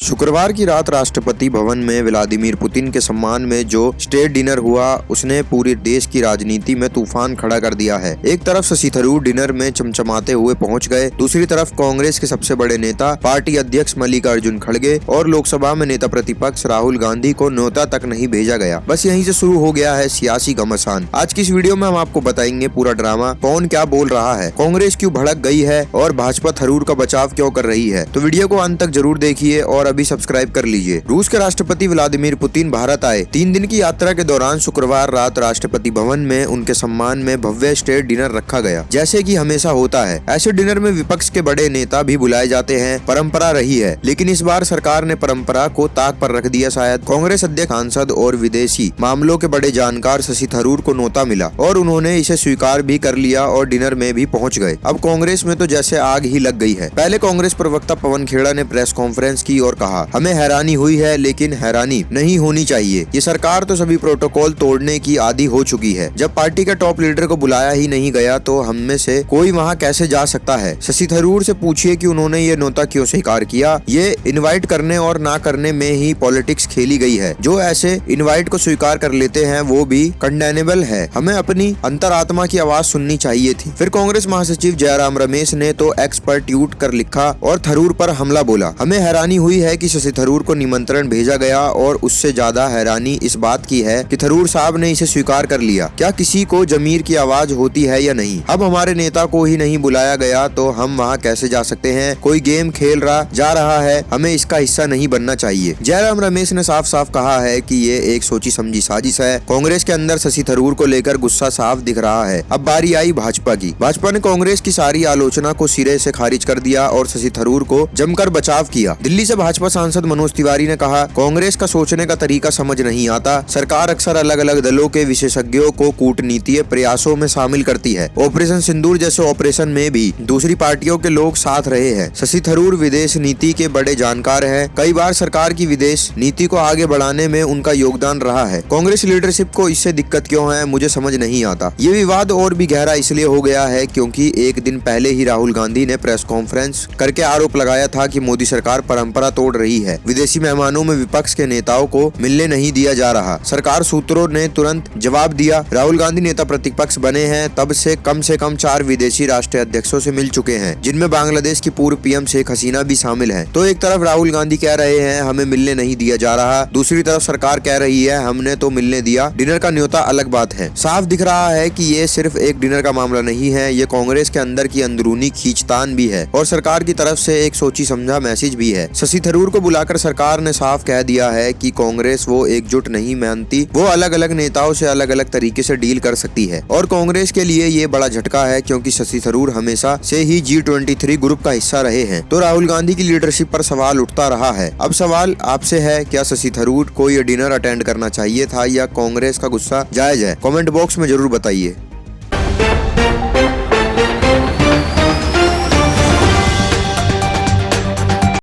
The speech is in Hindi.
शुक्रवार की रात राष्ट्रपति भवन में व्लादिमीर पुतिन के सम्मान में जो स्टेट डिनर हुआ उसने पूरे देश की राजनीति में तूफान खड़ा कर दिया है। एक तरफ शशि थरूर डिनर में चमचमाते हुए पहुंच गए, दूसरी तरफ कांग्रेस के सबसे बड़े नेता पार्टी अध्यक्ष मल्लिकार्जुन खड़गे और लोकसभा में नेता प्रतिपक्ष राहुल गांधी को न्योता तक नहीं भेजा गया। बस यहीं से शुरू हो गया है सियासी घमासान। आज की इस वीडियो में हम आपको बताएंगे पूरा ड्रामा, कौन क्या बोल रहा है, कांग्रेस क्यों भड़क गई है और भाजपा थरूर का बचाव क्यों कर रही है। तो वीडियो को अंत तक जरूर देखिए और अभी सब्सक्राइब कर लीजिए। रूस के राष्ट्रपति व्लादिमीर पुतिन भारत आए। 3 दिन की यात्रा के दौरान शुक्रवार रात राष्ट्रपति भवन में उनके सम्मान में भव्य स्टेट डिनर रखा गया, जैसे कि हमेशा होता है। ऐसे डिनर में विपक्ष के बड़े नेता भी बुलाए जाते हैं, परंपरा रही है, लेकिन इस बार सरकार ने परंपरा को ताक पर रख दिया। शायद कांग्रेस अध्यक्ष, सांसद और विदेशी मामलों के बड़े जानकार शशि थरूर को न्योता मिला और उन्होंने इसे स्वीकार भी कर लिया और डिनर में भी पहुंच गए। अब कांग्रेस में तो जैसे आग ही लग गई है। पहले कांग्रेस प्रवक्ता पवन खेड़ा ने प्रेस कॉन्फ्रेंस की और कहा, हमें हैरानी हुई है, लेकिन हैरानी नहीं होनी चाहिए। ये सरकार तो सभी प्रोटोकॉल तोड़ने की आदी हो चुकी है। जब पार्टी के टॉप लीडर को बुलाया ही नहीं गया तो हम में से कोई वहाँ कैसे जा सकता है। शशि थरूर से पूछिए कि उन्होंने ये न्योता क्यों स्वीकार किया। ये इनवाइट करने और ना करने में ही पॉलिटिक्स खेली गई है। जो ऐसे इनवाइट को स्वीकार कर लेते हैं वो भी कंडेनेबल है। हमें अपनी अंतरात्मा की आवाज सुननी चाहिए थी। फिर कांग्रेस महासचिव जयराम रमेश ने तो एक्स पर ट्वीट कर लिखा और थरूर पर हमला बोला। हमें हैरानी हुई है कि शशि थरूर को निमंत्रण भेजा गया और उससे ज्यादा हैरानी इस बात की है कि थरूर साहब ने इसे स्वीकार कर लिया। क्या किसी को जमीर की आवाज होती है या नहीं। अब हमारे नेता को ही नहीं बुलाया गया तो हम वहाँ कैसे जा सकते हैं। कोई गेम खेल जा रहा है, हमें इसका हिस्सा नहीं बनना चाहिए। जयराम रमेश ने साफ साफ कहा है कि ये एक सोची समझी साजिश है। कांग्रेस के अंदर शशि थरूर को लेकर गुस्सा साफ दिख रहा है। अब बारी आई भाजपा की। भाजपा ने कांग्रेस की सारी आलोचना को सिरे से खारिज कर दिया और शशि थरूर को जमकर बचाव किया। दिल्ली से भाजपा सांसद मनोज तिवारी ने कहा, कांग्रेस का सोचने का तरीका समझ नहीं आता। सरकार अक्सर अलग अलग दलों के विशेषज्ञों को कूटनीतिय प्रयासों में शामिल करती है। ऑपरेशन सिंदूर जैसे ऑपरेशन में भी दूसरी पार्टियों के लोग साथ रहे हैं। शशि थरूर विदेश नीति के बड़े जानकार हैं। कई बार सरकार की विदेश नीति को आगे बढ़ाने में उनका योगदान रहा है। कांग्रेस लीडरशिप को इससे दिक्कत क्यों है, मुझे समझ नहीं आता। ये विवाद और भी गहरा इसलिए हो गया है क्योंकि एक दिन पहले ही राहुल गांधी ने प्रेस कॉन्फ्रेंस करके आरोप लगाया था कि मोदी सरकार परंपरा तोड़ रही है। विदेशी मेहमानों में विपक्ष के नेताओं को मिलने नहीं दिया जा रहा। सरकार सूत्रों ने तुरंत जवाब दिया, राहुल गांधी नेता प्रतिपक्ष बने हैं तब से कम 4 विदेशी राष्ट्रीय अध्यक्षों से मिल चुके हैं, जिनमें बांग्लादेश की पूर्व पीएम शेख हसीना भी शामिल है। तो एक तरफ राहुल गांधी कह रहे हैं हमें मिलने नहीं दिया जा रहा, दूसरी तरफ सरकार कह रही है हमने तो मिलने दिया। डिनर का न्योता अलग बात है। साफ दिख रहा है कि ये सिर्फ एक डिनर का मामला नहीं है, ये कांग्रेस के अंदर की अंदरूनी खींचतान भी है और सरकार की तरफ से एक सोची समझा मैसेज भी है। शशि थरूर को बुलाकर सरकार ने साफ कह दिया है कि कांग्रेस वो एकजुट नहीं मानती, वो अलग अलग नेताओं से अलग अलग तरीके से डील कर सकती है। और कांग्रेस के लिए ये बड़ा झटका है क्योंकि शशि थरूर हमेशा से ही G23 ग्रुप का हिस्सा रहे हैं। तो राहुल गांधी की लीडरशिप पर सवाल उठता रहा है। अब सवाल आपसे है, क्या शशि थरूर को ये डिनर अटेंड करना चाहिए था या कांग्रेस का गुस्सा जायज है? कमेंट बॉक्स में जरूर बताइए।